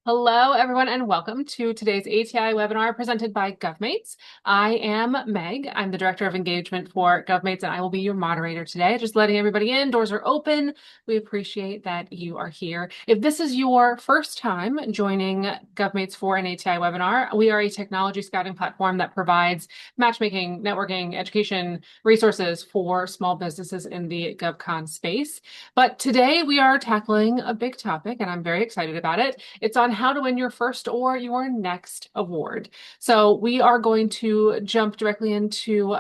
Hello, everyone, and welcome to today's ATI webinar presented by GovMates. I am Meg. I'm the Director of Engagement for GovMates, and I will be your moderator today. Just letting everybody in. Doors are open. We appreciate that you are here. If this is your first time joining GovMates for an ATI webinar, we are a technology scouting platform that provides matchmaking, networking, education resources for small businesses in the GovCon space. But today we are tackling a big topic, and I'm very excited about it. It's on how to win your first or your next award. So we are going to jump directly into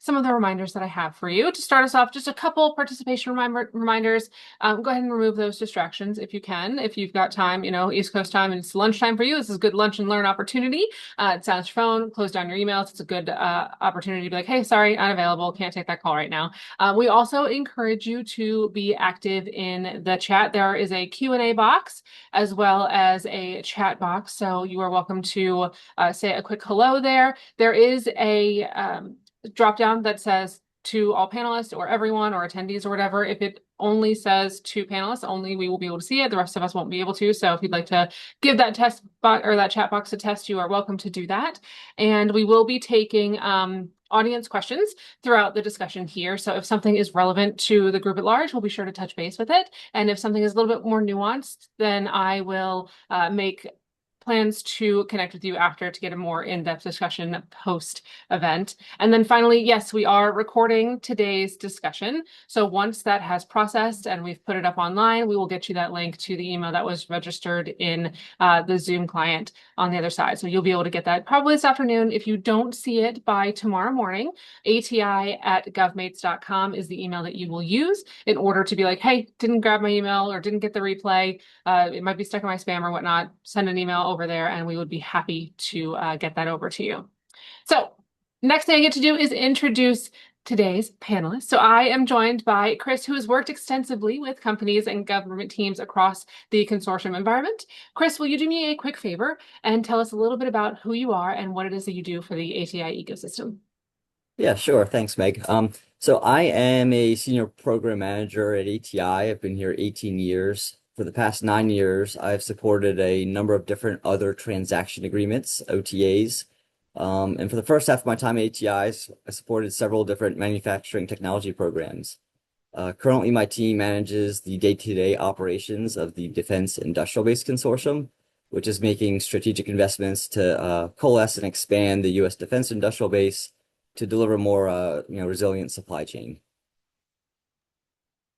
some of the reminders that I have for you. To start us off, just a couple participation reminders. Go ahead and remove those distractions if you can. If you've got time, East Coast time and it's lunchtime for you, this is a good lunch and learn opportunity. Silence your phone, close down your emails. It's a good opportunity to be like, hey, sorry, unavailable, can't take that call right now. We also encourage you to be active in the chat. There is a Q&A box as well as a chat box. So you are welcome to say a quick hello there. There is a drop down that says to all panelists or everyone or attendees or whatever. If it only says to panelists, only we will be able to see it. The rest of us won't be able to. So if you'd like to give that test box or that chat box a test, you are welcome to do that. And we will be taking audience questions throughout the discussion here. So if something is relevant to the group at large, we'll be sure to touch base with it. And if something is a little bit more nuanced, then I will make plans to connect with you after to get a more in-depth discussion post-event. And then finally, yes, we are recording today's discussion. So once that has processed and we've put it up online, we will get you that link to the email that was registered in the Zoom client on the other side. So you'll be able to get that probably this afternoon. If you don't see it by tomorrow morning, ati@govmates.com is the email that you will use in order to be like, hey, didn't grab my email or didn't get the replay. It might be stuck in my spam or whatnot. Send an email over there and we would be happy to get that over to you. So next thing I get to do is introduce today's panelists. So I am joined by Chris, who has worked extensively with companies and government teams across the consortium environment. Chris, will you do me a quick favor and tell us a little bit about who you are and what it is that you do for the ATI ecosystem? Yeah, sure. Thanks, Meg. So I am a senior program manager at ATI. I've been here 18 years. For the past 9 years, I've supported a number of different other transaction agreements, OTAs. And for the first half of my time at ATI, I supported several different manufacturing technology programs. Currently, my team manages the day-to-day operations of the Defense Industrial Base Consortium, which is making strategic investments to coalesce and expand the U.S. Defense Industrial Base to deliver more resilient supply chain.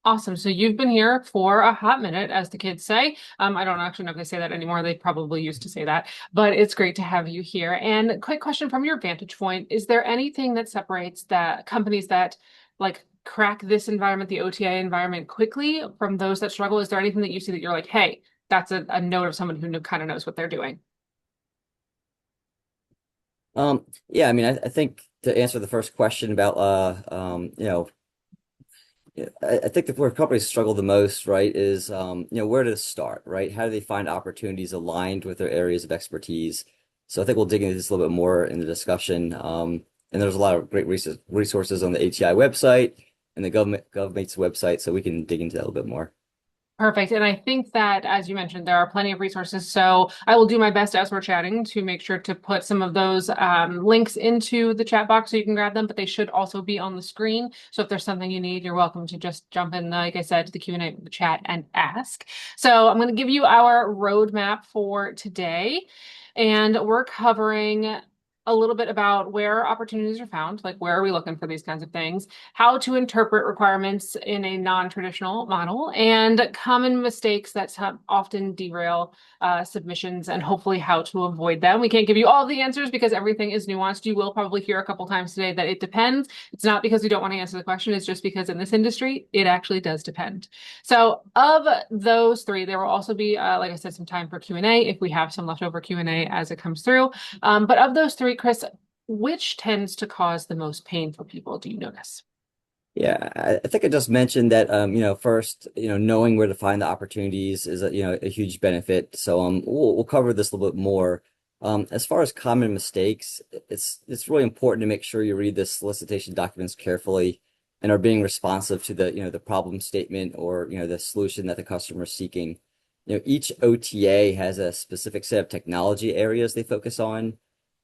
Awesome. So you've been here for a hot minute, as the kids say. I don't actually know if they say that anymore. They probably used to say that, but it's great to have you here. And quick question from your vantage point, is there anything that separates the companies that like crack this environment, the OTA environment quickly from those that struggle? Is there anything that you see that you're like, hey, that's a note of someone who kind of knows what they're doing? Yeah, I mean, I think to answer the first question about I think that where companies struggle the most, right, is where to start, right? How do they find opportunities aligned with their areas of expertise? So I think we'll dig into this a little bit more in the discussion. And there's a lot of great resources on the ATI website and the GovMates website, so we can dig into that a little bit more. Perfect. And I think that, as you mentioned, there are plenty of resources. So I will do my best as we're chatting to make sure to put some of those links into the chat box so you can grab them, but they should also be on the screen. So if there's something you need, you're welcome to just jump in, like I said, to the Q&A, the chat and ask. So I'm going to give you our roadmap for today. And we're covering a little bit about where opportunities are found, like where are we looking for these kinds of things, how to interpret requirements in a non-traditional model, and common mistakes that often derail submissions and hopefully how to avoid them. We can't give you all the answers because everything is nuanced. You will probably hear a couple times today that it depends. It's not because we don't want to answer the question. It's just because in this industry, it actually does depend. So of those three, there will also be, like I said, some time for Q&A if we have some leftover Q&A as it comes through. But of those three, Chris, which tends to cause the most pain for people, do you notice? Yeah, I think I just mentioned that first, knowing where to find the opportunities is a huge benefit. So we'll cover this a little bit more. As far as common mistakes, it's really important to make sure you read the solicitation documents carefully and are being responsive to the problem statement or the solution that the customer is seeking. Each OTA has a specific set of technology areas they focus on,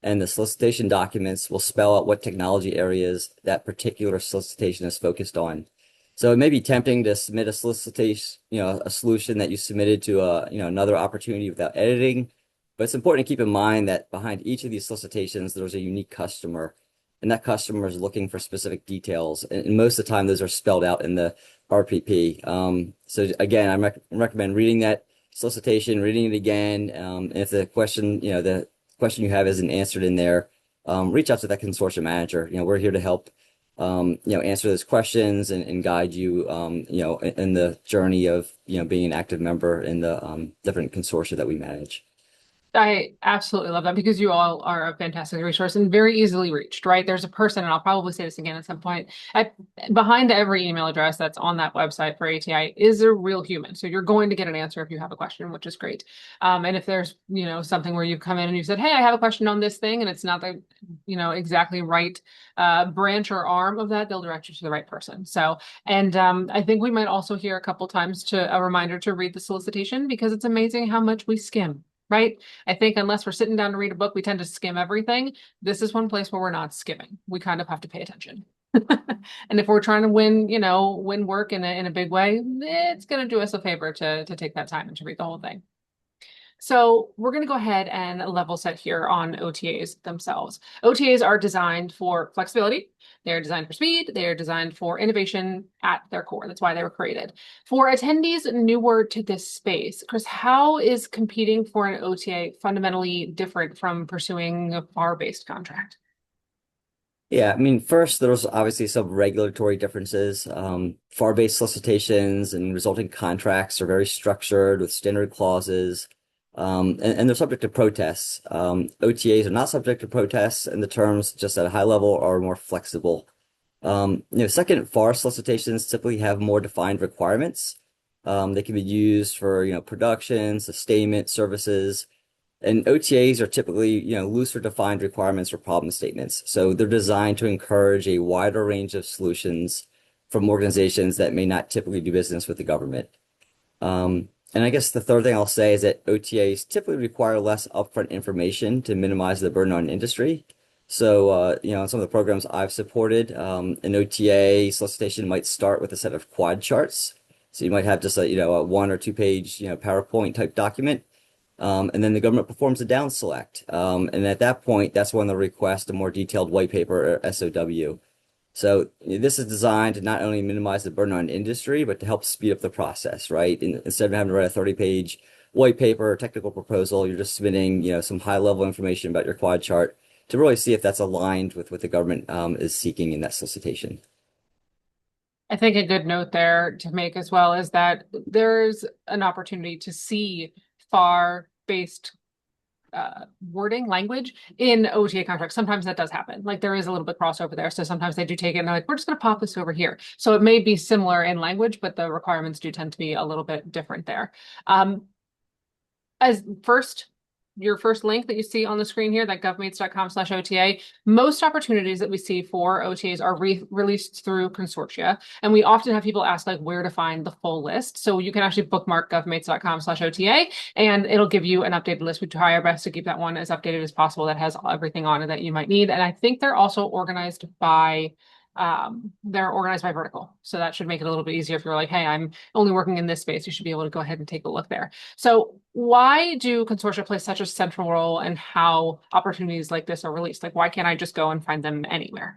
and the solicitation documents will spell out what technology areas that particular solicitation is focused on. So it may be tempting to submit a solicitation, a solution that you submitted to another opportunity without editing, but it's important to keep in mind that behind each of these solicitations, there's a unique customer, and that customer is looking for specific details, and most of the time those are spelled out in the RPP. So again, recommend reading that solicitation, reading it again. And if the question you have isn't answered in there, reach out to that consortium manager. We're here to help, answer those questions and guide you, in the journey of, being an active member in the different consortia that we manage. I absolutely love that because you all are a fantastic resource and very easily reached, right? There's a person, and I'll probably say this again at some point, behind every email address that's on that website for ATI is a real human. So you're going to get an answer if you have a question, which is great. And if there's, something where you've come in and you said, hey, I have a question on this thing, and it's not the, exactly right branch or arm of that, they'll direct you to the right person. So, and I think we might also hear a couple times to a reminder to read the solicitation because it's amazing how much we skim. Right? I think unless we're sitting down to read a book, we tend to skim everything. This is one place where we're not skimming. We kind of have to pay attention. And if we're trying to win, win work in a big way, it's going to do us a favor to take that time and to read the whole thing. So we're going to go ahead and level set here on OTAs themselves. OTAs are designed for flexibility. They're designed for speed. They're designed for innovation at their core. That's why they were created. For attendees newer to this space, Chris, how is competing for an OTA fundamentally different from pursuing a FAR-based contract? Yeah, I mean, first, there's obviously some regulatory differences. FAR-based solicitations and resulting contracts are very structured with standard clauses, and they're subject to protests. OTAs are not subject to protests, and the terms, just at a high level, are more flexible. Second, FAR solicitations typically have more defined requirements. They can be used for, production, sustainment, services. And OTAs are typically, looser defined requirements or problem statements. So they're designed to encourage a wider range of solutions from organizations that may not typically do business with the government. And I guess the third thing I'll say is that OTAs typically require less upfront information to minimize the burden on industry. So, in some of the programs I've supported, an OTA solicitation might start with a set of quad charts. So you might have just a 1 or 2 page, PowerPoint type document. And then the government performs a down select. And at that point, that's when they'll request a more detailed white paper or SOW. So this is designed to not only minimize the burden on industry, but to help speed up the process, right? Instead of having to write a 30-page white paper or technical proposal, you're just submitting, some high-level information about your quad chart to really see if that's aligned with what the government is seeking in that solicitation. I think a good note there to make as well is that there's an opportunity to see FAR-based wording language in OTA contracts. Sometimes that does happen. Like there is a little bit crossover there. So sometimes they do take it and they're like, we're just going to pop this over here. So it may be similar in language, but the requirements do tend to be a little bit different there. As first, your first link that you see on the screen here, that govmates.com/OTA, most opportunities that we see for OTAs are released through consortia. And we often have people ask like where to find the full list. So you can actually bookmark govmates.com/OTA and it'll give you an updated list. We try our best to keep that one as updated as possible that has everything on it that you might need. And I think they're also organized by vertical. So that should make it a little bit easier if you're like, hey, I'm only working in this space, you should be able to go ahead and take a look there. So why do consortia play such a central role in how opportunities like this are released? Like, why can't I just go and find them anywhere?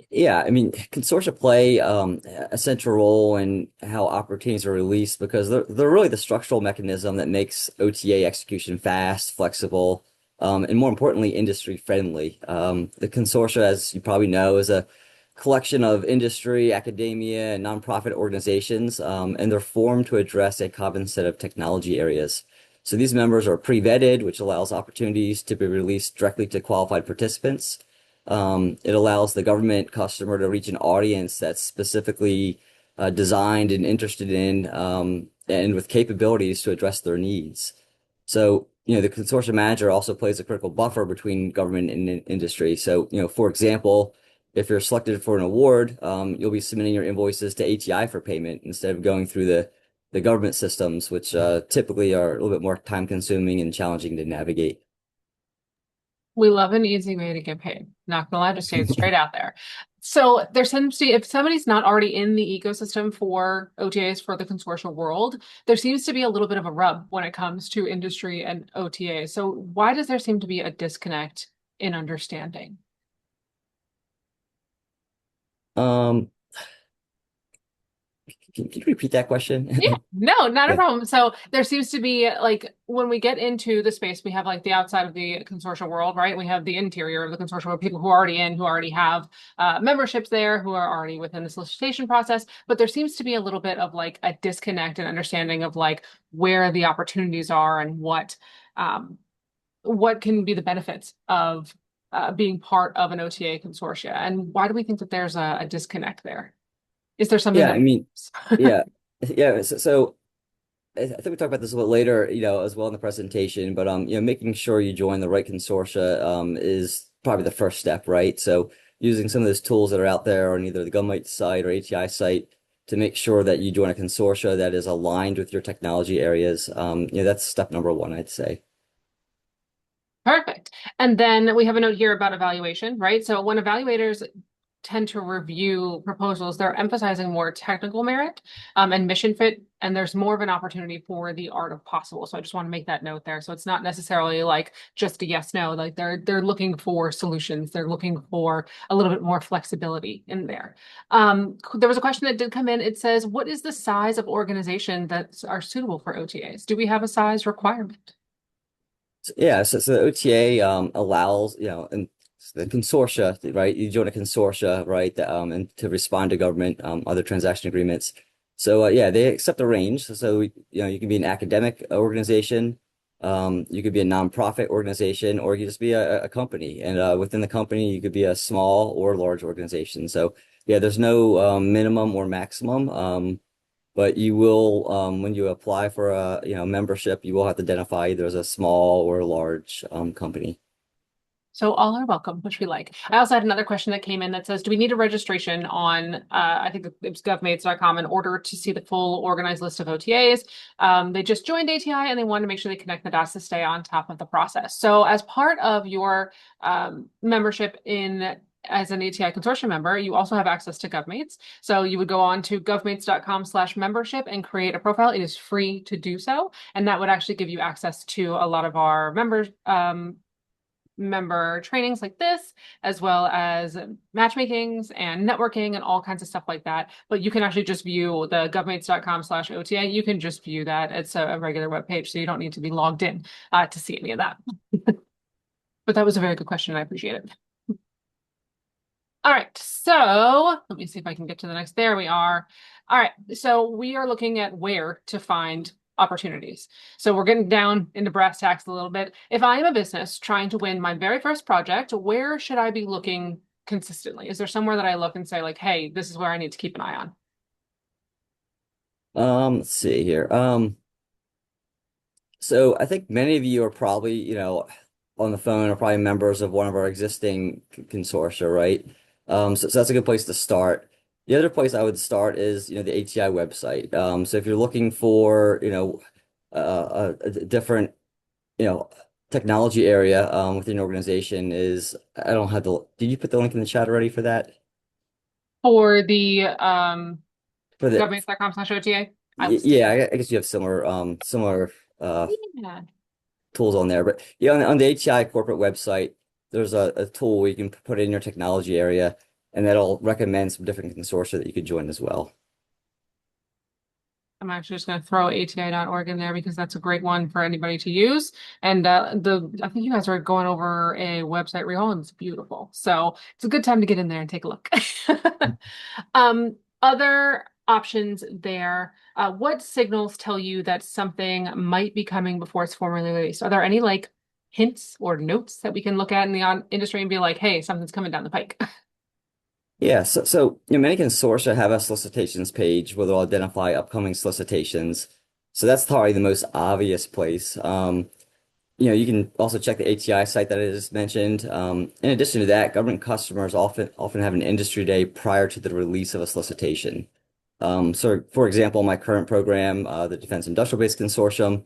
Yeah, I mean, consortia play a central role in how opportunities are released because they're really the structural mechanism that makes OTA execution fast, flexible, and more importantly, industry friendly. The consortia, as you probably know, is a collection of industry, academia, and nonprofit organizations, and they're formed to address a common set of technology areas. So these members are pre-vetted, which allows opportunities to be released directly to qualified participants. It allows the government customer to reach an audience that's specifically designed and interested in and with capabilities to address their needs. So, the consortium manager also plays a critical buffer between government and industry. So, for example, if you're selected for an award, you'll be submitting your invoices to ATI for payment instead of going through the the government systems, which typically are a little bit more time consuming and challenging to navigate. We love an easy way to get paid. Not gonna lie, just say it straight out there. So there seems to be, if somebody's not already in the ecosystem for OTAs for the consortium world, there seems to be a little bit of a rub when it comes to industry and OTAs. So why does there seem to be a disconnect in understanding? Um, can you repeat that Yeah, question? no, not a Yeah. problem. So there seems to be like when we get into the space, we have like the outside of the consortium world, right? We have the interior of the consortium world, people who are already in, who already have memberships there, who are already within the solicitation process. But there seems to be a little bit of like a disconnect and understanding of like where the opportunities are and what can be the benefits of being part of an OTA consortia. And why do we think that there's a disconnect there? Is there something Yeah, that I mean, yeah, yeah. So I think we talk about this a little later, as well in the presentation. But making sure you join the right consortia is probably the first step, right? So using some of those tools that are out there on either the gomates site or ATI site to make sure that you join a consortia that is aligned with your technology areas. That's step number one, I'd say. Perfect. And then we have a note here about evaluation, right? So when evaluators tend to review proposals, they're emphasizing more technical merit and mission fit, and there's more of an opportunity for the art of possible. So I just want to make that note there. So it's not necessarily like just a yes, no, like they're looking for solutions. They're looking for a little bit more flexibility in there. There was a question that did come in. It says, what is the size of organization that are suitable for OTAs? Do we have a size requirement? Yeah, so the OTA allows, and the consortia, right? You join a consortia, right? And to respond to government other transaction agreements. So yeah, they accept a range. So you can be an academic organization, you could be a nonprofit organization, or you could just be a company. And within the company, you could be a small or large organization. So yeah, there's no minimum or maximum. But you will, when you apply for a, membership, you will have to identify either as a small or a large company. So all are welcome, which we like. I also had another question that came in that says, do we need a registration on, I think it's govmates.com in order to see the full organized list of OTAs? They just joined ATI and they want to make sure they connect the dots to stay on top of the process. So as part of your membership in as an ATI consortium member, you also have access to GovMates. So you would go on to govmates.com/membership and create a profile. It is free to do so. And that would actually give you access to a lot of our members, member trainings like this, as well as matchmakings and networking and all kinds of stuff like that. But you can actually just view the govmates.com/OTA. You can just view that. It's a regular web page, so you don't need to be logged in to see any of that. But that was a very good question. I appreciate it. All right, so let me see if I can get to the next. There we are. All right, so we are looking at where to find opportunities. So we're getting down into brass tacks a little bit. If I am a business trying to win my very first project, where should I be looking consistently? Is there somewhere that I look and say like, hey, this is where I need to keep an eye on? Let's see here. So I think many of you are probably, on the phone are probably members of one of our existing consortia, right? So that's a good place to start. The other place I would start is, the ATI website. So if you're looking for, a different, you know, technology area within your organization is, I don't have the, did you put the link in the chat already for that? For the For the, governments.com/OTA, I will stick. yeah, I guess you have similar Yeah. tools on there. But yeah, on the HCI corporate website, there's a tool where you can put in your technology area, and that'll recommend some different consortia that you could join as well. I'm actually just going to throw ati.org in there because that's a great one for anybody to use. And I think you guys are going over a website rehaul and it's beautiful. So it's a good time to get in there and take a look. Other options there. What signals tell you that something might be coming before it's formally released? Are there any like hints or notes that we can look at in the industry and be like, hey, something's coming down the pike? Yeah, so many consortia have a solicitations page where they'll identify upcoming solicitations. So that's probably the most obvious place. You can also check the ATI site that I just mentioned. In addition to that, government customers often have an industry day prior to the release of a solicitation. So, for example, my current program, the Defense Industrial Base Consortium,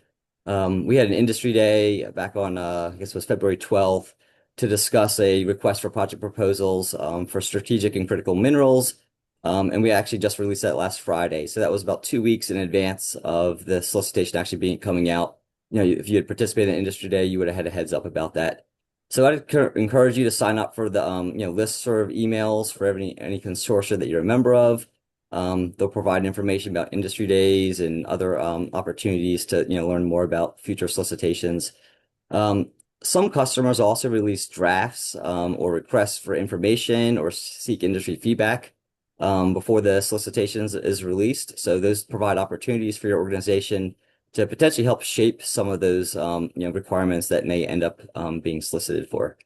we had an industry day back on, I guess it was February 12th, to discuss a request for project proposals for strategic and critical minerals. And we actually just released that last Friday. So that was about 2 weeks in advance of the solicitation actually being coming out. If you had participated in Industry Day, you would have had a heads up about that. So I'd encourage you to sign up for the listserv emails for any consortia that you're a member of. They'll provide information about industry days and other opportunities to learn more about future solicitations. Um, some customers also release drafts or requests for information or seek industry feedback before the solicitations is released. So those provide opportunities for your organization to potentially help shape some of those requirements that may end up being solicited for.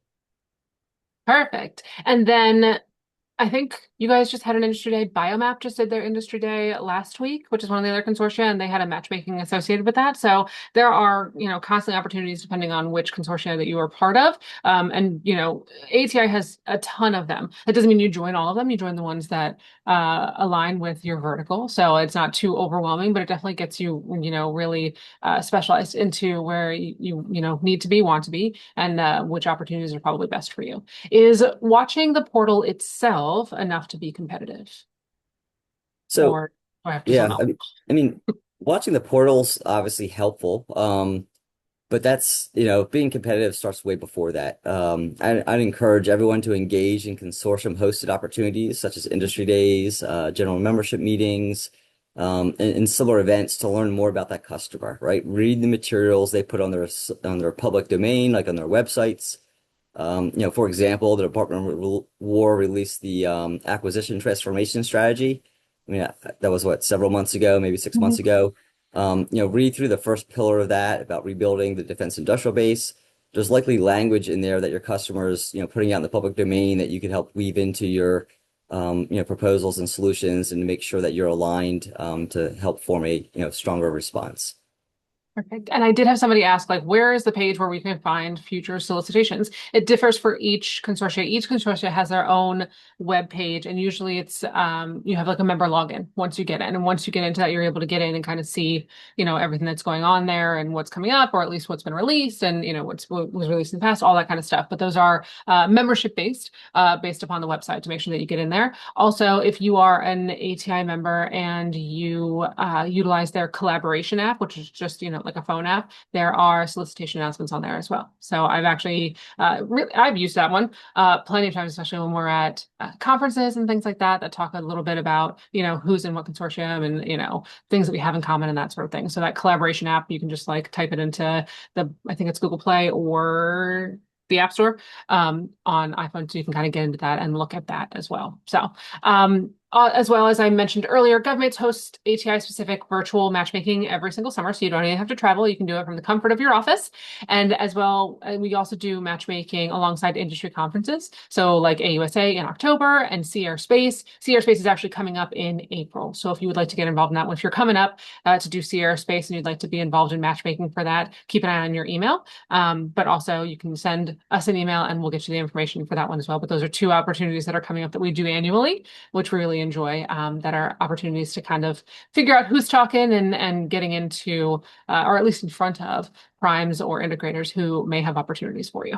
Perfect. And then I think you guys just had an industry day. Biomap just did their industry day last week, which is one of the other consortia, and they had a matchmaking associated with that. So there are, constantly opportunities depending on which consortia that you are part of. ATI has a ton of them. That doesn't mean you join all of them. You join the ones that align with your vertical. So it's not too overwhelming, but it definitely gets you, really specialized into where you need to be, want to be, and which opportunities are probably best for you. Is watching the portal itself enough to be competitive? So Or do I have to zone yeah, out? I mean, watching the portal's obviously helpful. But that's, being competitive starts way before that. I'd encourage everyone to engage in consortium hosted opportunities such as industry days, general membership meetings, and similar events to learn more about that customer, right? Read the materials they put on their public domain, like on their websites. For example, the Department of War released the acquisition transformation strategy. I mean, that was what, several months ago, maybe 6 months Mhm. ago. Read through the first pillar of that about rebuilding the defense industrial base. There's likely language in there that your customers, putting out in the public domain that you can help weave into your, proposals and solutions and make sure that you're aligned, to help form a, stronger response. Perfect. And I did have somebody ask, like, where is the page where we can find future solicitations? It differs for each consortia. Each consortia has their own web page, and usually it's you have like a member login once you get in. And once you get into that, you're able to get in and kind of see, everything that's going on there and what's coming up, or at least what's been released and what was released in the past, all that kind of stuff. But those are membership based, based upon the website to make sure that you get in there. Also, if you are an ATI member and you utilize their collaboration app, which is just, like a phone app, there are solicitation announcements on there as well. So I've actually, I've used that one plenty of times, especially when we're at conferences and things like that, that talk a little bit about, who's in what consortium and, things that we have in common and that sort of thing. So that collaboration app, you can just like type it into I think it's Google Play or the App Store on iPhone, so you can kind of get into that and look at that as well. So, as well as I mentioned earlier, GovMates hosts ATI-specific virtual matchmaking every single summer, so you don't even have to travel. You can do it from the comfort of your office. And as well, we also do matchmaking alongside industry conferences. So like AUSA in October and CR Space. CR Space is actually coming up in April. So if you would like to get involved in that one, if you're coming up to do CR Space and you'd like to be involved in matchmaking for that, keep an eye on your email. But also you can send us an email and we'll get you the information for that one as well. But those are two opportunities that are coming up that we do annually, which we really enjoy, that are opportunities to kind of figure out who's talking and getting into, or at least in front of primes or integrators who may have opportunities for you.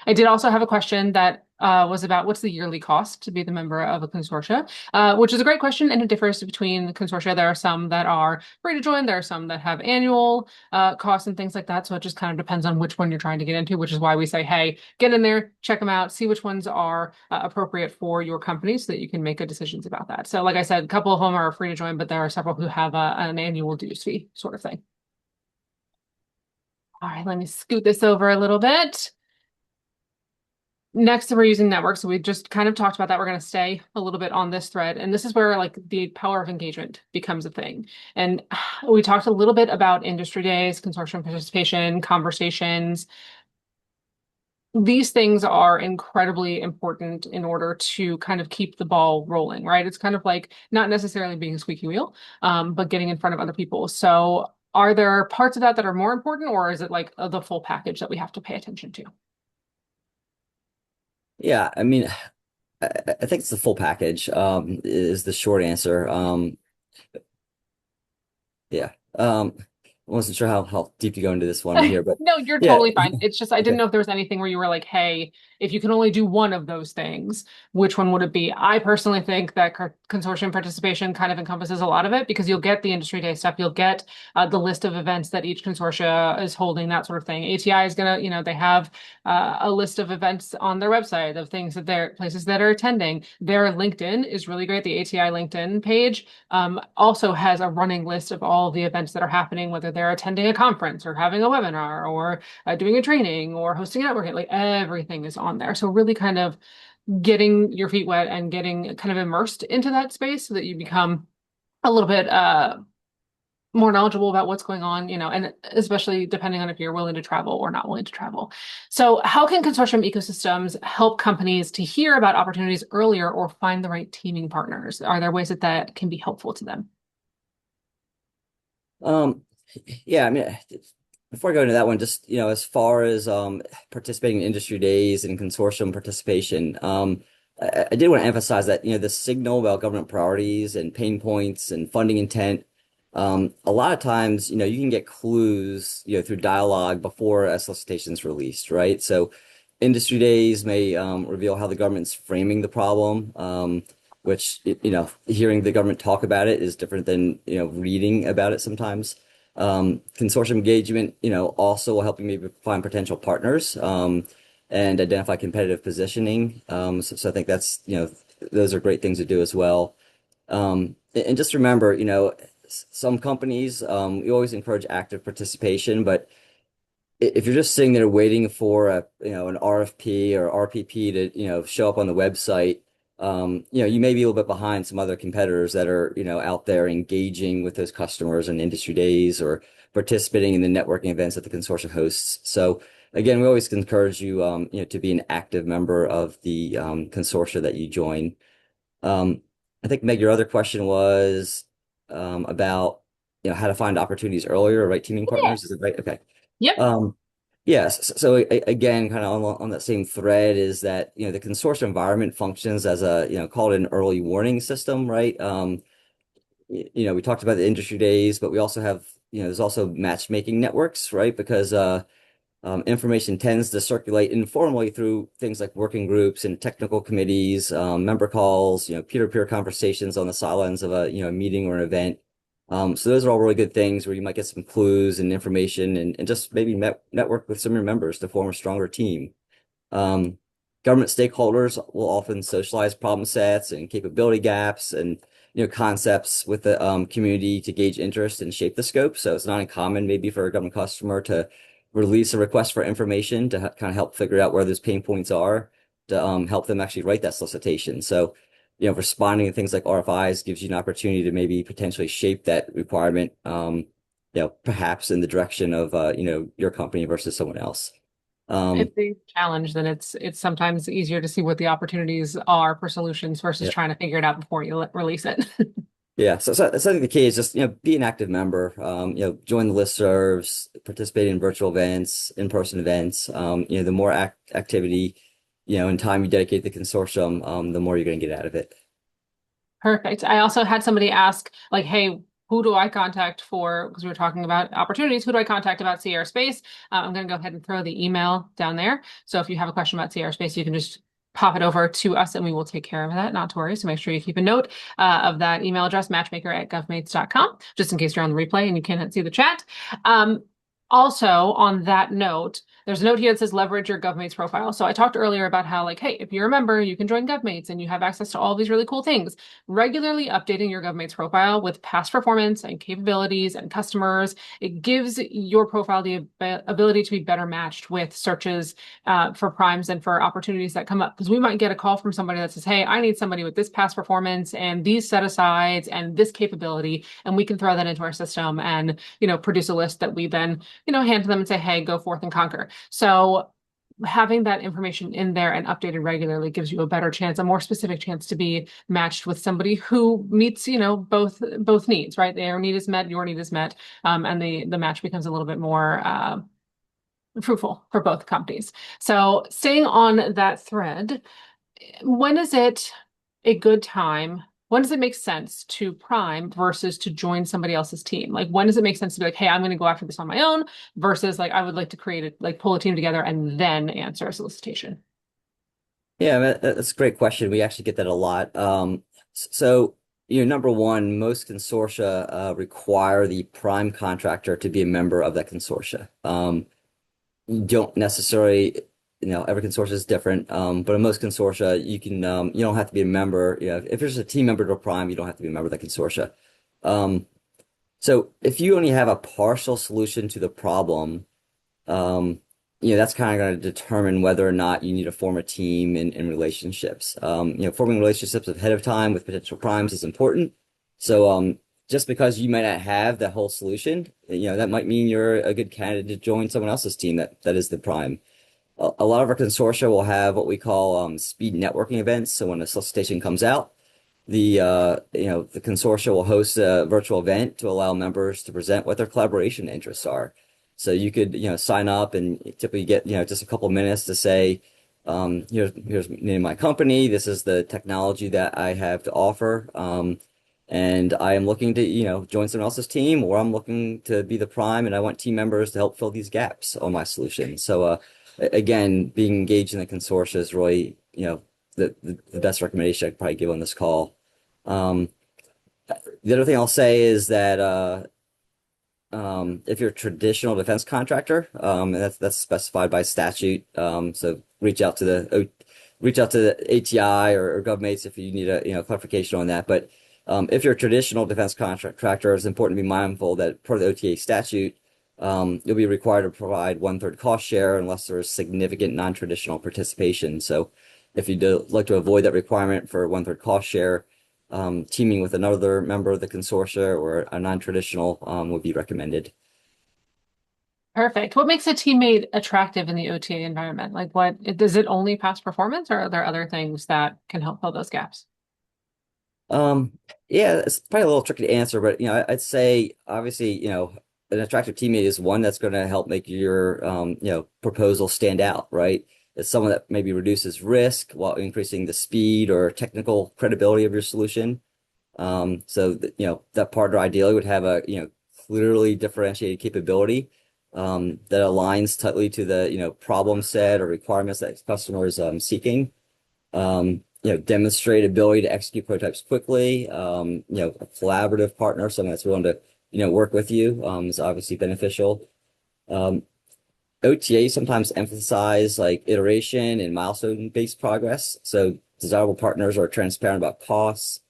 I did also have a question that was about what's the yearly cost to be the member of a consortia, which is a great question, and it differs between consortia. There are some that are free to join. There are some that have annual costs and things like that. So it just kind of depends on which one you're trying to get into, which is why we say, hey, get in there, check them out, see which ones are appropriate for your company so that you can make good decisions about that. So like I said, a couple of them are free to join, but there are several who have an annual dues fee sort of thing. All right, let me scoot this over a little bit. Next, we're using networks. So we just kind of talked about that. We're going to stay a little bit on this thread. And this is where like the power of engagement becomes a thing. And we talked a little bit about industry days, consortium participation, conversations. These things are incredibly important in order to kind of keep the ball rolling, right? It's kind of like not necessarily being a squeaky wheel, but getting in front of other people. So are there parts of that that are more important, or is it like the full package that we have to pay attention to? Yeah, I mean, I think it's the full package, is the short answer. Yeah. I wasn't sure how deep to go into this one here, but No, you're yeah. totally fine. It's just I didn't Okay. know if there was anything where you were like, hey, if you can only do one of those things, which one would it be? I personally think that consortium participation kind of encompasses a lot of it because you'll get the industry day stuff, you'll get the list of events that each consortia is holding, that sort of thing. ATI is gonna, they have a list of events on their website of things that they're places that are attending. Their LinkedIn is really great. The ATI LinkedIn page also has a running list of all the events that are happening, whether they're attending a conference or having a webinar or doing a training or hosting a networking. Like everything is on there. So really kind of getting your feet wet and getting kind of immersed into that space so that you become a little bit more knowledgeable about what's going on, and especially depending on if you're willing to travel or not willing to travel. So, how can consortium ecosystems help companies to hear about opportunities earlier or find the right teaming partners? Are there ways that that can be helpful to them? Um, yeah, I mean, before I go into that one, just as far as participating in industry days and consortium participation, I did want to emphasize that the signal about government priorities and pain points and funding intent. A lot of times, you can get clues, through dialogue before a solicitation is released, right? So, industry days may reveal how the government's framing the problem. Which, hearing the government talk about it is different than, reading about it sometimes. Consortium engagement, also will help you maybe find potential partners, and identify competitive positioning. So I think those are great things to do as well. And just remember, some companies, we always encourage active participation, but if you're just sitting there waiting for an RFP or RPP to show up on the website, you may be a little bit behind some other competitors that are out there engaging with those customers in industry days or participating in the networking events that the consortium hosts. So again, we always encourage you to be an active member of the consortia that you join. Um, I think, Meg, your other question was about how to find opportunities earlier, right? Teaming Yeah. partners, is it right? Okay. Yep. Um, yes. So, again, kind of on that same thread is that the consortium environment functions as a call it an early warning system, right? We talked about the industry days, but we also have there's also matchmaking networks, right? Because information tends to circulate informally through things like working groups and technical committees, member calls, peer-to-peer conversations on the sidelines of a meeting or an event. So those are all really good things where you might get some clues and information and just maybe network with some of your members to form a stronger team. Um, Government stakeholders will often socialize problem sets and capability gaps and concepts with the community to gauge interest and shape the scope. So it's not uncommon maybe for a government customer to release a request for information to kind of help figure out where those pain points are to help them actually write that solicitation. So responding to things like RFIs gives you an opportunity to maybe potentially shape that requirement, perhaps in the direction of your company versus someone else. If Um, they challenge, then it's sometimes easier to see what the opportunities are for solutions versus yeah. trying to figure it out before you release it. Yeah, so I think the key is just be an active member. Join the listservs, participate in virtual events, in-person events. The more activity, and time you dedicate to the consortium, the more you're going to get out of it. Perfect. I also had somebody ask, like, hey, who do I contact for, because we were talking about opportunities, who do I contact about Sierra Space? I'm going to go ahead and throw the email down there. So if you have a question about Sierra Space, you can just pop it over to us and we will take care of that, not to worry. So make sure you keep a note of that email address, matchmaker@govmates.com, just in case you're on the replay and you can't see the chat. Also, on that note, there's a note here that says leverage your GovMates profile. So I talked earlier about how, like, hey, if you're a member, you can join GovMates and you have access to all these really cool things. Regularly updating your GovMates profile with past performance and capabilities and customers, it gives your profile the ability to be better matched with searches for primes and for opportunities that come up. Because we might get a call from somebody that says, hey, I need somebody with this past performance and these set asides and this capability. And we can throw that into our system and, produce a list that we then hand to them and say, hey, go forth and conquer. So having that information in there and updated regularly gives you a better chance, a more specific chance to be matched with somebody who meets, both needs, right? Their need is met, your need is met, and the match becomes a little bit more fruitful for both companies. So staying on that thread, when is it a good time? When does it make sense to prime versus to join somebody else's team? Like, when does it make sense to be like, hey, I'm going to go after this on my own versus like, I would like to create it, like pull a team together and then answer a solicitation? Yeah, that's a great question. We actually get that a lot. So, number one, most consortia require the prime contractor to be a member of that consortia. You don't necessarily, every consortia is different, but in most consortia, you don't have to be a member. If there's a team member to a prime, you don't have to be a member of that consortia. Um, so if you only have a partial solution to the problem, um, that's kind of going to determine whether or not you need to form a team in relationships. Forming relationships ahead of time with potential primes is important. So, just because you might not have that whole solution, that might mean you're a good candidate to join someone else's team that is the prime. A lot of our consortia will have what we call speed networking events. So when a solicitation comes out, the consortia will host a virtual event to allow members to present what their collaboration interests are. So you could, sign up and typically get, just a couple of minutes to say, here's the name of my company. This is the technology that I have to offer. And I am looking to, join someone else's team, or I'm looking to be the prime and I want team members to help fill these gaps on my solution. So, again, being engaged in the consortia is really, the best recommendation I could probably give on this call. Um, the other thing I'll say is that if you're a traditional defense contractor, and that's specified by statute. So reach out to the ATI or GovMates if you need a clarification on that. But if you're a traditional defense contractor, it's important to be mindful that per the OTA statute, you'll be required to provide 1/3 cost share unless there's significant non-traditional participation. So if you'd like to avoid that requirement for 1/3 cost share, teaming with another member of the consortia or a non-traditional would be recommended. Perfect. What makes a teammate attractive in the OTA environment? Like does it only past performance or are there other things that can help fill those gaps? Yeah, it's probably a little tricky to answer, but I'd say obviously, an attractive teammate is one that's going to help make your proposal stand out, right? It's someone that maybe reduces risk while increasing the speed or technical credibility of your solution. So that, that partner ideally would have a, clearly differentiated capability that aligns tightly to the, problem set or requirements that customer is seeking. Demonstrate ability to execute prototypes quickly. A collaborative partner, someone that's willing to, work with you, is obviously beneficial. Um, OTA sometimes emphasize like iteration and milestone-based progress. So desirable partners are transparent about costs.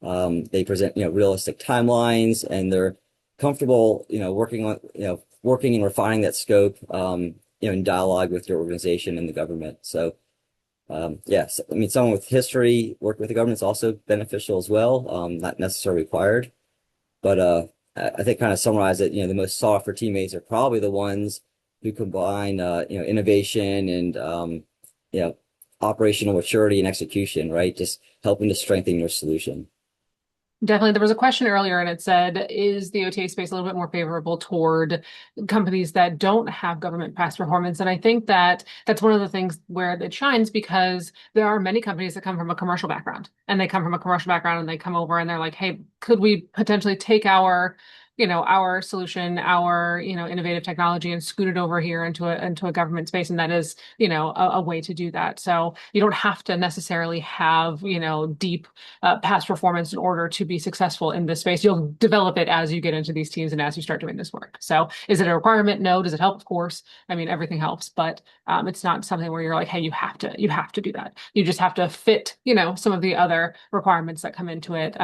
They present, realistic timelines, and they're comfortable, working and refining that scope, in dialogue with your organization and the government. So, yes, I mean, someone with history working with the government is also beneficial as well, not necessarily required. But I think kind of summarize it, the most sought after teammates are probably the ones who combine, innovation and, you know, operational maturity and execution, right? Just helping to strengthen your solution. Definitely. There was a question earlier and it said, is the OTA space a little bit more favorable toward companies that don't have government past performance? And I think that that's one of the things where it shines because there are many companies that come from a commercial background and they come from a commercial background and they come over and they're like, hey, could we potentially take our solution, our, innovative technology and scoot it over here into a government space. And that is, a way to do that. So you don't have to necessarily have, deep past performance in order to be successful in this space. You'll develop it as you get into these teams and as you start doing this work. So is it a requirement? No. Does it help? Of course. I mean, everything helps, but it's not something where you're like, hey, you have to do that. You just have to fit, some of the other requirements that come into it,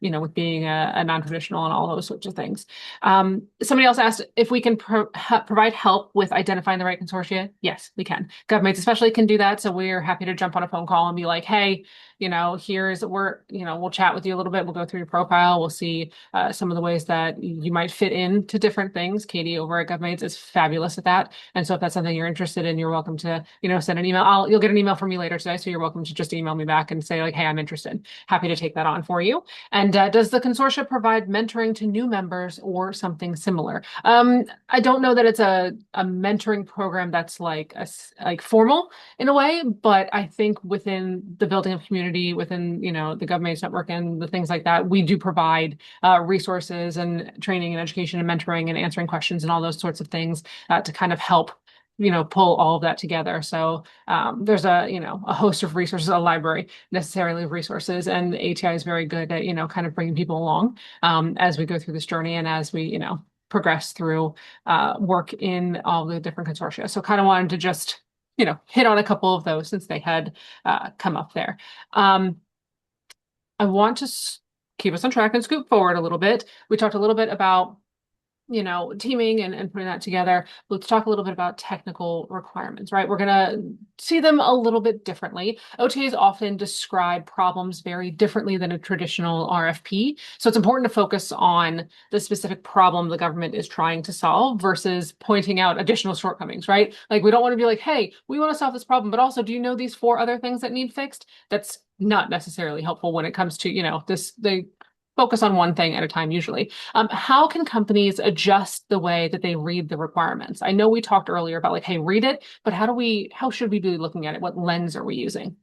with being a non-traditional and all those sorts of things. Somebody else asked if we can provide help with identifying the right consortia. Yes, we can. Governments especially can do that. So we're happy to jump on a phone call and be like, hey, we'll chat with you a little bit. We'll go through your profile. We'll see some of the ways that you might fit into different things. Katie over at GovMates is fabulous at that. And so if that's something you're interested in, you're welcome to, send an email. You'll get an email from me later today. So you're welcome to just email me back and say like, hey, I'm interested. Happy to take that on for you. And does the consortia provide mentoring to new members or something similar? I don't know that it's a mentoring program that's like formal in a way, but I think within the building of community, within, the GovMates network and the things like that, we do provide resources and training and education and mentoring and answering questions and all those sorts of things to kind of help pull all of that together. So there's a host of resources, a library necessarily of resources, and ATI is very good at kind of bringing people along as we go through this journey and as we progress through work in all the different consortia. So kind of wanted to just hit on a couple of those since they had come up there. I want to keep us on track and scoop forward a little bit. We talked a little bit about teaming and putting that together. Let's talk a little bit about technical requirements, right? We're going to see them a little bit differently. OTAs often describe problems very differently than a traditional RFP. So it's important to focus on the specific problem the government is trying to solve versus pointing out additional shortcomings, right? Like we don't want to be like, hey, we want to solve this problem, but also do you know these 4 other things that need fixed? That's not necessarily helpful when it comes to, they focus on one thing at a time usually. How can companies adjust the way that they read the requirements? I know we talked earlier about like, hey, read it, but how should we be looking at it? What lens are we using?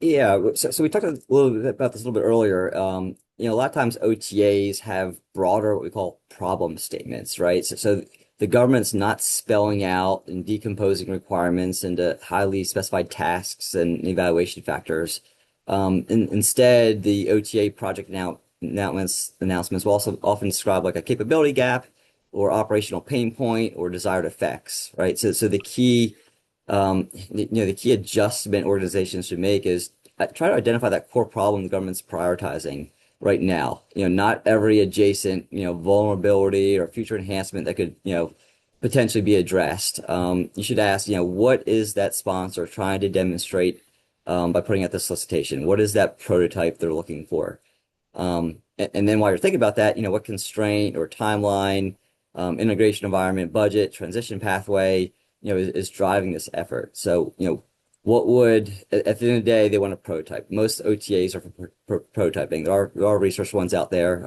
Yeah, so we talked a little bit about this a little bit earlier. A lot of times OTAs have broader what we call problem statements, right? So the government's not spelling out and decomposing requirements into highly specified tasks and evaluation factors. Instead, the OTA project announcements will also often describe like a capability gap or operational pain point or desired effects, right? So the key adjustment organizations should make is try to identify that core problem the government's prioritizing right now. Not every adjacent, vulnerability or future enhancement that could, potentially be addressed. You should ask, what is that sponsor trying to demonstrate by putting out the solicitation? What is that prototype they're looking for? And then while you're thinking about that, what constraint or timeline, integration environment, budget, transition pathway, is driving this effort. So, what would, at the end of the day, they want a prototype. Most OTAs are for prototyping. There are resource ones out there,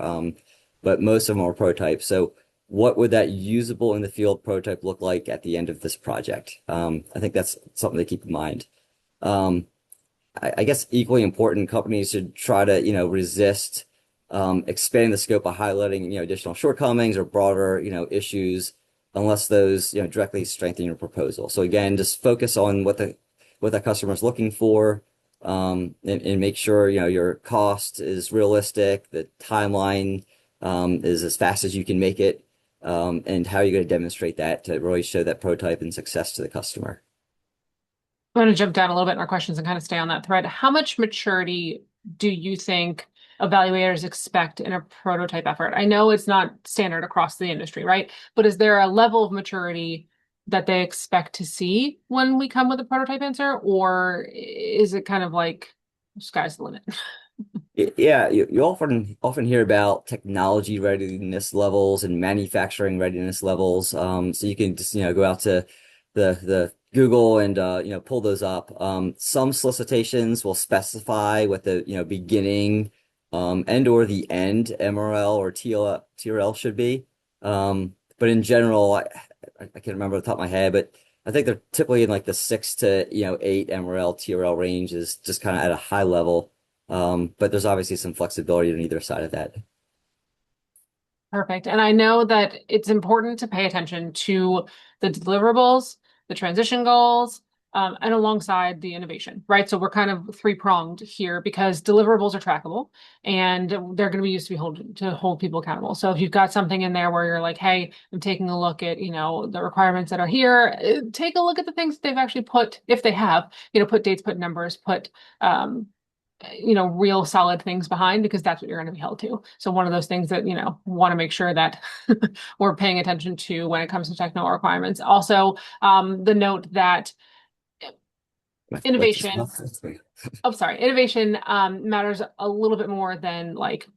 but most of them are prototypes. So what would that usable in the field prototype look like at the end of this project? I think that's something to keep in mind. I guess equally important, companies should try to, resist expanding the scope by highlighting, additional shortcomings or broader, issues unless those, directly strengthen your proposal. So again, just focus on what the customer is looking for, and make sure, your cost is realistic, the timeline is as fast as you can make it, and how you're going to demonstrate that to really show that prototype and success to the customer. I'm going to jump down a little bit in our questions and kind of stay on that thread. How much maturity do you think evaluators expect in a prototype effort? I know it's not standard across the industry, right? But is there a level of maturity that they expect to see when we come with a prototype answer, or is it kind of like sky's the limit? Yeah, you often hear about technology readiness levels and manufacturing readiness levels. So you can just go out to the Google and pull those up. Some solicitations will specify what the beginning and or the end MRL or TRL should be. But in general, I can't remember off the top of my head, but I think they're typically in like the 6 to 8 MRL TRL range is just kind of at a high level. But there's obviously some flexibility on either side of that. Perfect. And I know that it's important to pay attention to the deliverables, the transition goals, and alongside the innovation, right? So we're kind of three-pronged here because deliverables are trackable and they're going to be used to hold people accountable. So if you've got something in there where you're like, hey, I'm taking a look at, the requirements that are here, take a look at the things that they've actually put, if they have, put dates, put numbers, put real solid things behind because that's what you're going to be held to. So one of those things that, want to make sure that we're paying attention to when it comes to technical requirements. Also, the note that What's this innovation. about? Oh, sorry, innovation matters a little bit more than like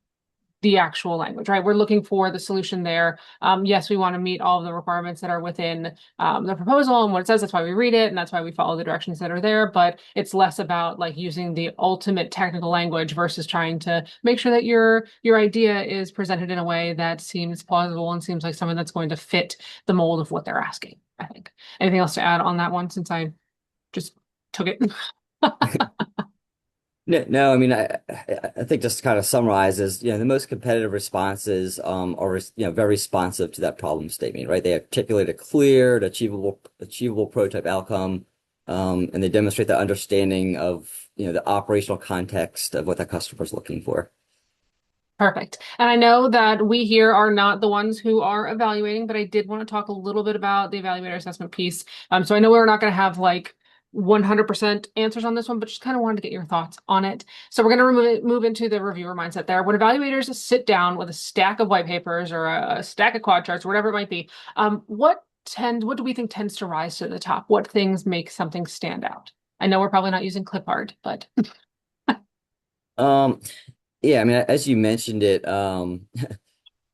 the actual language, right? We're looking for the solution there. Yes, we want to meet all of the requirements that are within the proposal and what it says. That's why we read it, and that's why we follow the directions that are there. But it's less about like using the ultimate technical language versus trying to make sure that your idea is presented in a way that seems plausible and seems like something that's going to fit the mold of what they're asking, I think. Anything else to add on that one since I just took it? No, no, I mean, I think just to kind of summarizes, the most competitive responses are, very responsive to that problem statement, right? They articulate a clear, achievable prototype outcome, and they demonstrate the understanding of, the operational context of what the customer is looking for. Perfect. And I know that we here are not the ones who are evaluating, but I did want to talk a little bit about the evaluator assessment piece. So I know we're not going to have like 100% answers on this one, but just kind of wanted to get your thoughts on it. So we're going to move into the reviewer mindset there. When evaluators sit down with a stack of white papers or a stack of quad charts or whatever it might be, what do we think tends to rise to the top? What things make something stand out? I know we're probably not using clip art, but Um, yeah, I mean, as you mentioned it,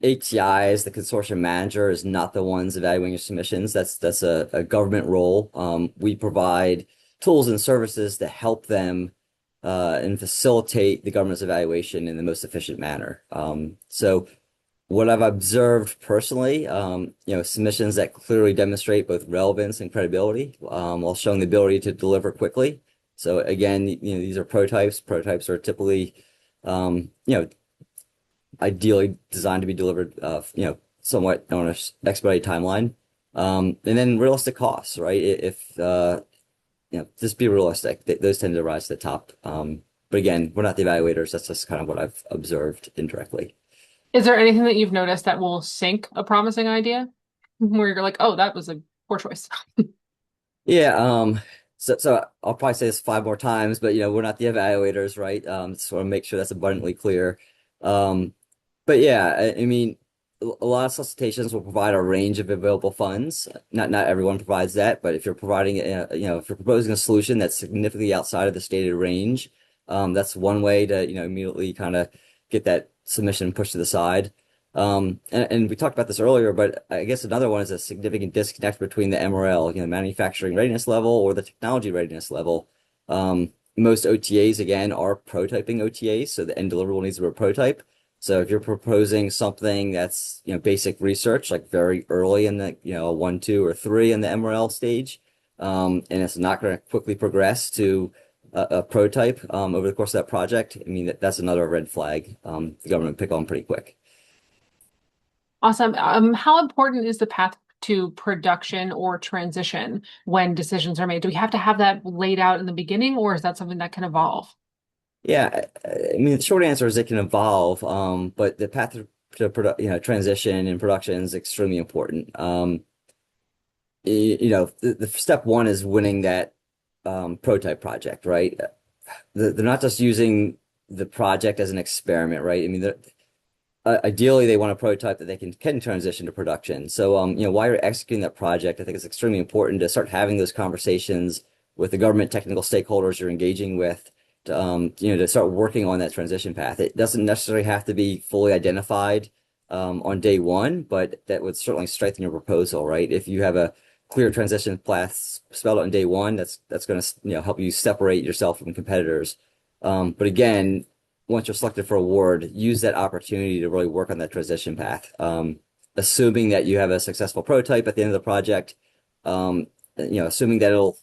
ATI as the consortium manager is not the ones evaluating your submissions. That's a government role. We provide tools and services to help them and facilitate the government's evaluation in the most efficient manner. So what I've observed personally, submissions that clearly demonstrate both relevance and credibility, while showing the ability to deliver quickly. So again, these are prototypes. Prototypes are typically, ideally designed to be delivered, somewhat on an expedited timeline. And then realistic costs, right? If, just be realistic. Those tend to rise to the top. But again, we're not the evaluators. That's just kind of what I've observed indirectly. is there anything that you've noticed that will sink a promising idea? Where you're like, oh, that was a poor choice. Yeah, so I'll probably say this 5 more times, but we're not the evaluators, right? Just want to make sure that's abundantly clear. Um, but yeah, I mean, a lot of solicitations will provide a range of available funds. Not everyone provides that, but if you're providing, if you're proposing a solution that's significantly outside of the stated range, that's one way to, immediately kind of get that submission pushed to the side. And we talked about this earlier, but I guess another one is a significant disconnect between the MRL, manufacturing readiness level or the technology readiness level. Most OTAs, again, are prototyping OTAs, so the end deliverable needs to be a prototype. So if you're proposing something that's, basic research, like very early in the, 1, 2, or 3 in the MRL stage, and it's not going to quickly progress to a prototype over the course of that project, I mean, that's another red flag the government pick on pretty quick. Awesome. How important is the path to production or transition when decisions are made? Do we have to have that laid out in the beginning, or is that something that can evolve? Yeah, I mean, the short answer is it can evolve, but the path transition and production is extremely important. The step one is winning that prototype project, right? They're not just using the project as an experiment, right? I mean, ideally they want a prototype that they can transition to production. So, while you're executing that project, I think it's extremely important to start having those conversations with the government technical stakeholders you're engaging with to start working on that transition path. It doesn't necessarily have to be fully identified on day one, but that would certainly strengthen your proposal, right? If you have a clear transition path spelled out on day one, that's going to help you separate yourself from competitors. But again, once you're selected for award, use that opportunity to really work on that transition path. Assuming that you have a successful prototype at the end of the project, um, assuming that it'll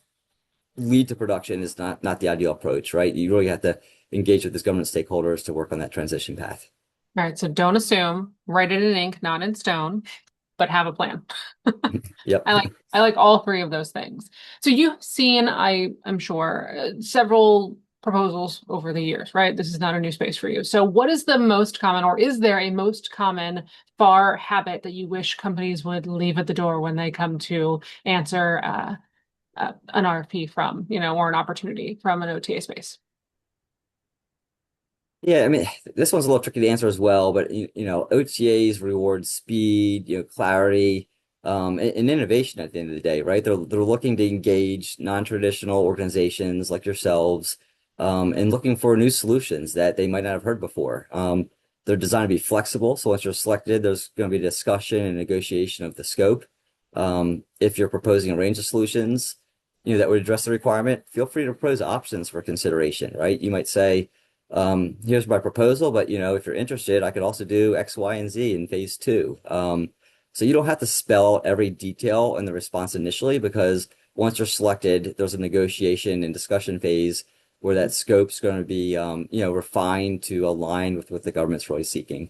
lead to production is not the ideal approach, right? You really have to engage with these government stakeholders to work on that transition path. All right, so don't assume, write it in ink, not in stone, but have a plan. Yep. I like all three of those things. So you've seen, I'm sure, several proposals over the years, right? This is not a new space for you. So what is the most common, or is there a most common FAR habit that you wish companies would leave at the door when they come to answer an RFP from, or an opportunity from an OTA space? Yeah, I mean, this one's a little tricky to answer as well, but OTAs reward speed, clarity, and innovation at the end of the day, right? They're looking to engage non-traditional organizations like yourselves, and looking for new solutions that they might not have heard before. They're designed to be flexible, so once you're selected, there's going to be discussion and negotiation of the scope. If you're proposing a range of solutions, that would address the requirement, feel free to propose options for consideration, right? You might say, here's my proposal, but if you're interested, I could also do X, Y, and Z in phase two. So you don't have to spell out every detail in the response initially because once you're selected, there's a negotiation and discussion phase where that scope's going to be, refined to align with what the government's really seeking.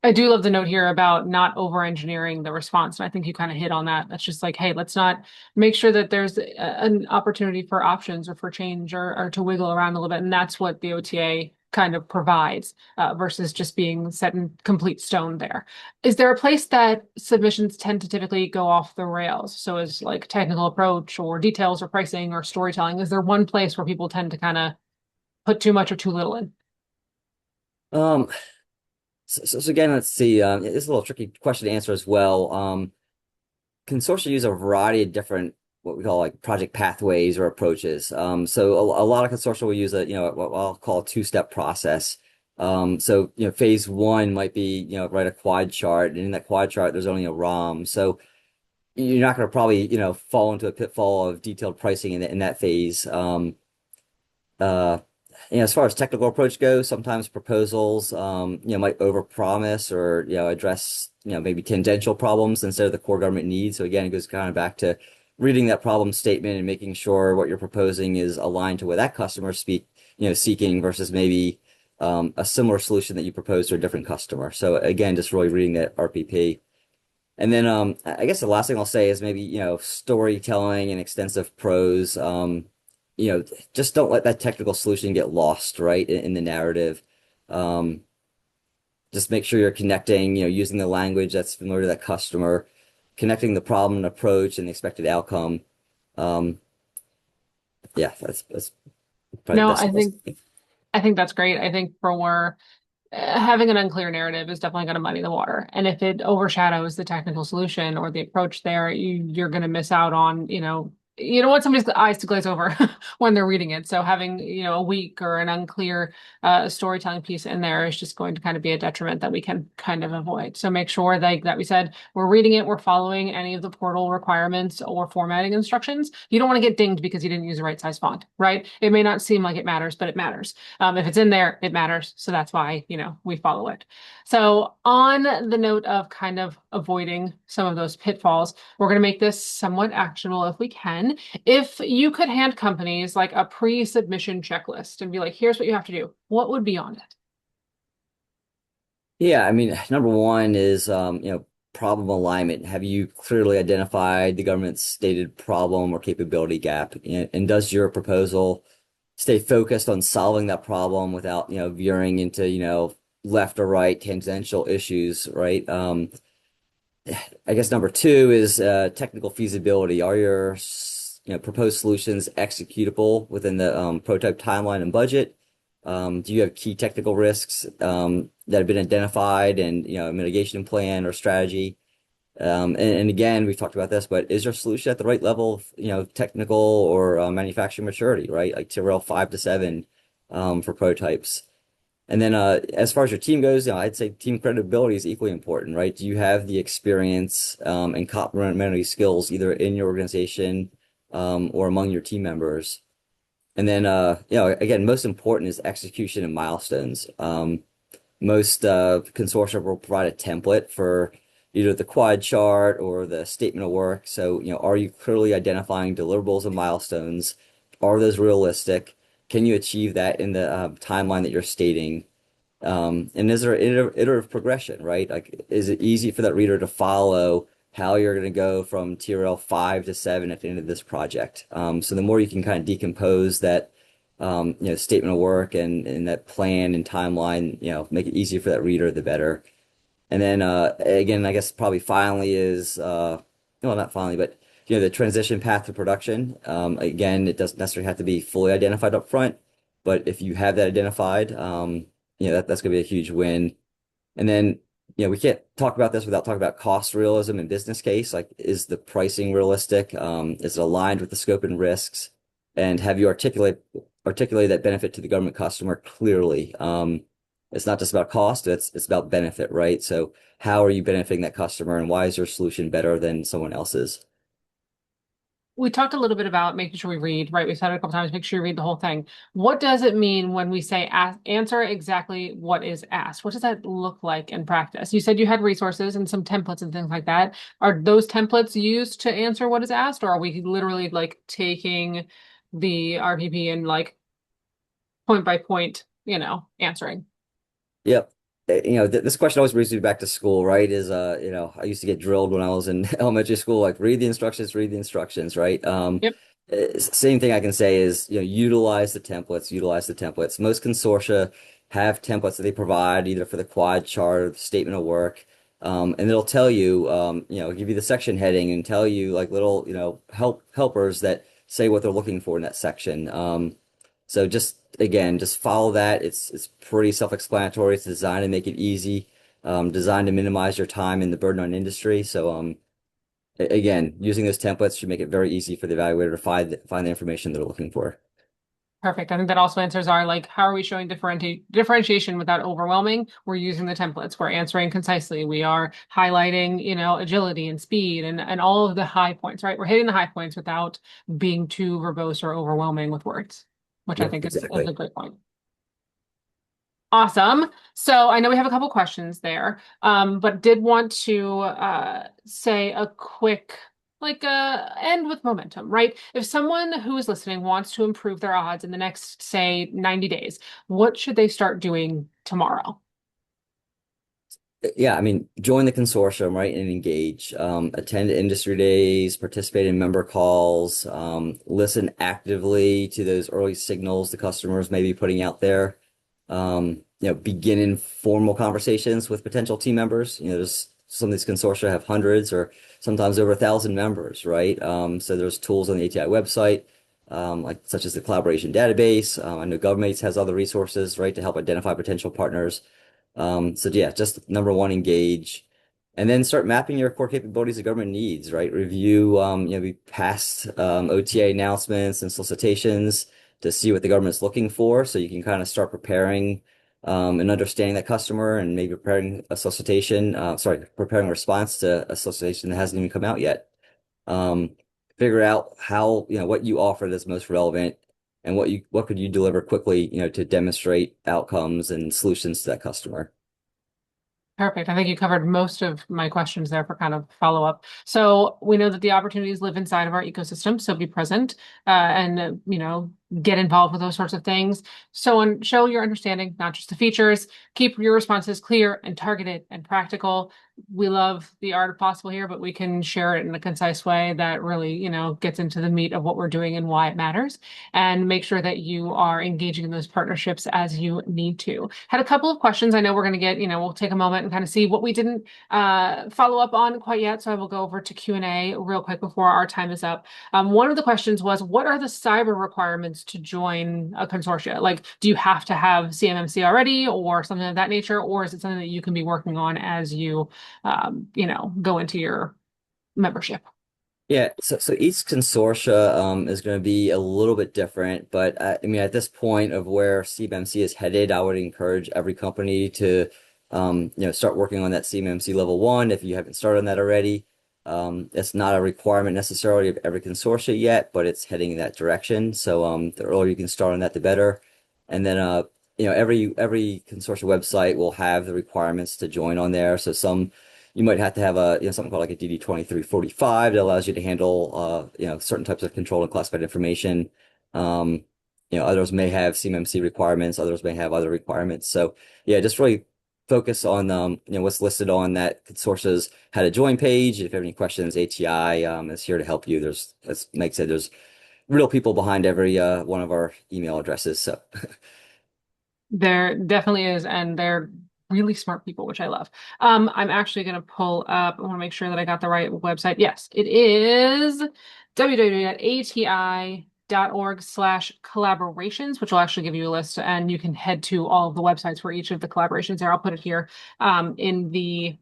I do love the note here about not over-engineering the response. And I think you kind of hit on that. That's just like, hey, let's not make sure that there's an opportunity for options or for change or to wiggle around a little bit. And that's what the OTA kind of provides versus just being set in complete stone there. Is there a place that submissions tend to typically go off the rails? So is like technical approach or details or pricing or storytelling, is there one place where people tend to kind of put too much or too little in? Um, so again, let's see. This is a little tricky question to answer as well. Consortia use a variety of different what we call like project pathways or approaches. So a lot of consortia will use what I'll call a two-step process. So phase one might be write a quad chart, and in that quad chart there's only a ROM. So you're not going to probably fall into a pitfall of detailed pricing in that phase. Uh, as far as technical approach goes, sometimes proposals, might overpromise or, address, maybe tangential problems instead of the core government needs. So again, it goes kind of back to reading that problem statement and making sure what you're proposing is aligned to what that customer seeking versus maybe a similar solution that you propose to a different customer. So again, just really reading that RPP. And then I guess the last thing I'll say is maybe, storytelling and extensive prose. You know, just don't let that technical solution get lost, right, in the narrative. Um, just make sure you're connecting, using the language that's familiar to that customer, connecting the problem and approach and the expected outcome. Um, yeah, that's probably the No, best I advice. think I think that's great. I think for having an unclear narrative is definitely going to muddy the water. And if it overshadows the technical solution or the approach there, you're going to miss out on, you don't want somebody's eyes to glaze over when they're reading it. So having, a weak or an unclear storytelling piece in there is just going to kind of be a detriment that we can kind of avoid. So make sure that we said we're reading it, we're following any of the portal requirements or formatting instructions. You don't want to get dinged because you didn't use the right size font, right? It may not seem like it matters, but it matters. If it's in there, it matters. So that's why, we follow it. So on the note of kind of avoiding some of those pitfalls, we're going to make this somewhat actionable if we can. If you could hand companies like a pre-submission checklist and be like, here's what you have to do, what would be on it? Yeah, I mean, number one is problem alignment. Have you clearly identified the government's stated problem or capability gap? And does your proposal stay focused on solving that problem without, veering into, left or right tangential issues, right? I guess number two is technical feasibility. Are your proposed solutions executable within the prototype timeline and budget? Do you have key technical risks that have been identified and a mitigation plan or strategy? And again, we've talked about this, but is your solution at the right level of technical or manufacturing maturity, right? Like TRL 5 to 7 for prototypes. And then as far as your team goes, I'd say team credibility is equally important, right? Do you have the experience and complementary skills either in your organization or among your team members? And then again, most important is execution and milestones. Most consortia will provide a template for either the quad chart or the statement of work. So, are you clearly identifying deliverables and milestones? Are those realistic? Can you achieve that in the timeline that you're stating? And is there iterative progression, right? Like, is it easy for that reader to follow how you're going to go from TRL 5 to 7 at the end of this project? So the more you can kind of decompose that, statement of work and that plan and timeline, make it easier for that reader, the better. And then again, I guess probably finally is well, not finally, but the transition path to production. Again, it doesn't necessarily have to be fully identified up front, but if you have that identified, that's going to be a huge win. And then we can't talk about this without talking about cost realism and business case. Like, is the pricing realistic? Is it aligned with the scope and risks? And have you articulate that benefit to the government customer clearly? It's not just about cost, it's about benefit, right? So how are you benefiting that customer and why is your solution better than someone else's? We talked a little bit about making sure we read, right? We said it a couple times, make sure you read the whole thing. What does it mean when we say answer exactly what is asked? What does that look like in practice? You said you had resources and some templates and things like that. Are those templates used to answer what is asked, or are we literally like taking the RPP and like point by point, answering? Yep. Th this question always brings me back to school, right? I used to get drilled when I was in elementary school, like read the instructions, right? Yep. Same thing I can say is, utilize the templates. Most consortia have templates that they provide either for the quad chart or the statement of work. And it'll tell you, give you the section heading and tell you like little, helpers that say what they're looking for in that section. So just again, just follow that. It's pretty self-explanatory. It's designed to make it easy, designed to minimize your time and the burden on industry. So again, using those templates should make it very easy for the evaluator to find the information they're looking for. Perfect. I think that also answers our like, how are we showing differentiation without overwhelming? We're using the templates. We're answering concisely. We are highlighting, agility and speed and all of the high points, right? We're hitting the high points without being too verbose or overwhelming with words, which I Yep, think is a exactly. great point. Awesome. So I know we have a couple questions there, but did want to say a quick, like, end with momentum, right? If someone who is listening wants to improve their odds in the next, say, 90 days, what should they start doing tomorrow? Yeah, I mean, join the consortium, right, and engage. Attend industry days, participate in member calls, listen actively to those early signals the customers may be putting out there. Begin informal conversations with potential team members. There's some of these consortia have hundreds or sometimes over 1,000 members, right? So there's tools on the ATI website, like such as the collaboration database. I know GovMates has other resources, right, to help identify potential partners. So yeah, just number one, engage, and then start mapping your core capabilities the government needs, right? Review, the past OTA announcements and solicitations to see what the government's looking for, so you can kind of start preparing and understanding that customer, and maybe preparing a response to a solicitation that hasn't even come out yet. Um, Figure out how, what you offer that's most relevant and what could you deliver quickly, to demonstrate outcomes and solutions to that customer. Perfect. I think you covered most of my questions there for kind of follow up. So we know that the opportunities live inside of our ecosystem, so be present and get involved with those sorts of things. So and show your understanding, not just the features. Keep your responses clear and targeted and practical. We love the art of possible here, but we can share it in a concise way that really, gets into the meat of what we're doing and why it matters. And make sure that you are engaging in those partnerships as you need to. Had a couple of questions. I know we're going to get, we'll take a moment and kind of see what we didn't follow up on quite yet. So I will go over to Q&A real quick before our time is up. One of the questions was, what are the cyber requirements to join a consortia? Like, do you have to have CMMC already or something of that nature? Or is it something that you can be working on as you, go into your membership? Yeah, so each consortia is going to be a little bit different, but I mean at this point of where CMMC is headed, I would encourage every company to start working on that CMMC level one if you haven't started on that already. It's not a requirement necessarily of every consortia yet, but it's heading in that direction. So the earlier you can start on that, the better. And then every consortia website will have the requirements to join on there. So some you might have to have something called like a DD 2345 that allows you to handle certain types of controlled and classified information. Um, others may have CMMC requirements, others may have other requirements. So yeah, just really focus on what's listed on that consortia's how to join page. If you have any questions, ATI is here to help you. As Meg said, there's real people behind every one of our email addresses. So There definitely is, and they're really smart people, which I love. I'm actually going to pull up, I want to make sure that I got the right website. Yes, it is www.ati aci.org/collaborations, which will actually give you a list, and you can head to all of the websites for each of the collaborations there. I'll put it here in the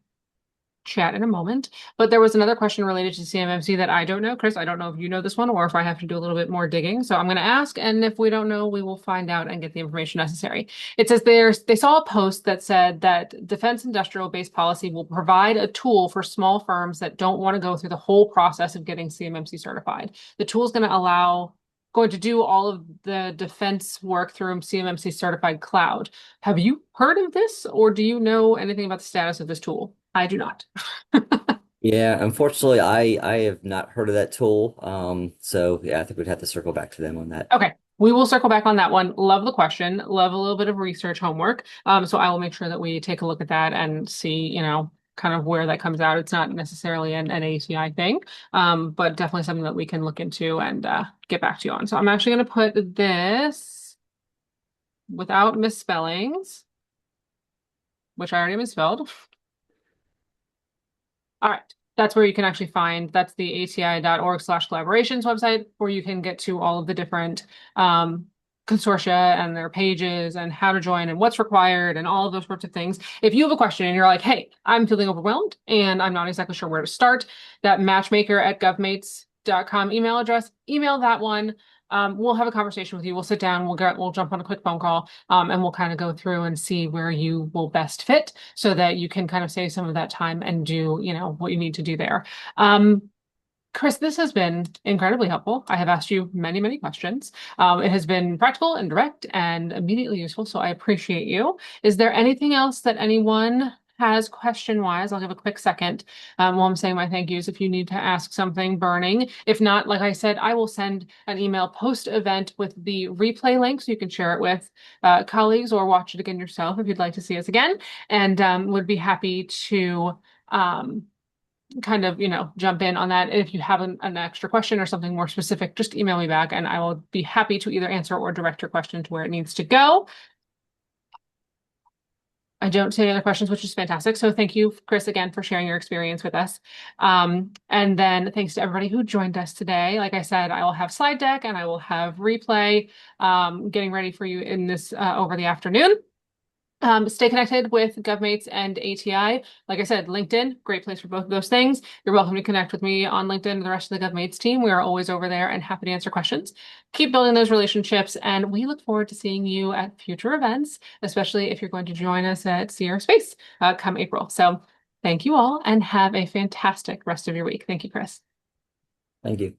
chat in a moment. But there was another question related to CMMC that I don't know. Chris, I don't know if you know this one or if I have to do a little bit more digging. So I'm going to ask, and if we don't know, we will find out and get the information necessary. It says they saw a post that said that Defense Industrial Base Policy will provide a tool for small firms that don't want to go through the whole process of getting CMMC certified. The tool is going to do all of the defense work through CMMC certified cloud. Have you heard of this, or do you know anything about the status of this tool? I do not. Yeah, unfortunately, I have not heard of that tool. So yeah, I think we'd have to circle back to them on that. Okay, we will circle back on that one. Love the question. Love a little bit of research homework. So I will make sure that we take a look at that and see, kind of where that comes out. It's not necessarily an ACI thing, but definitely something that we can look into and get back to you on. So I'm actually going to put this without misspellings, which I already misspelled. All right. That's where you can actually find, that's the aci.org/collaborations website where you can get to all of the different consortia and their pages and how to join and what's required and all of those sorts of things. If you have a question and you're like, hey, I'm feeling overwhelmed and I'm not exactly sure where to start, that matchmaker@govmates.com email address, email that one. We'll have a conversation with you. We'll sit down, we'll jump on a quick phone call, and we'll kind of go through and see where you will best fit so that you can kind of save some of that time and do, what you need to do there. Chris, this has been incredibly helpful. I have asked you many, many questions. It has been practical and direct and immediately useful, so I appreciate you. Is there anything else that anyone has question-wise? I'll give a quick second while I'm saying my thank yous if you need to ask something burning. If not, like I said, I will send an email post-event with the replay link so you can share it with colleagues or watch it again yourself if you'd like to see us again, and would be happy to kind of, jump in on that. If you have an extra question or something more specific, just email me back and I will be happy to either answer or direct your question to where it needs to go. I don't see any other questions, which is fantastic. So thank you, Chris, again, for sharing your experience with us. And then thanks to everybody who joined us today. Like I said, I will have slide deck and I will have replay getting ready for you in this over the afternoon. Stay connected with GovMates and ATI. Like I said, LinkedIn, great place for both of those things. You're welcome to connect with me on LinkedIn and the rest of the GovMates team. We are always over there and happy to answer questions. Keep building those relationships, and we look forward to seeing you at future events, especially if you're going to join us at Sierra Space come April. So thank you all and have a fantastic rest of your week. Thank you, Chris. Thank you.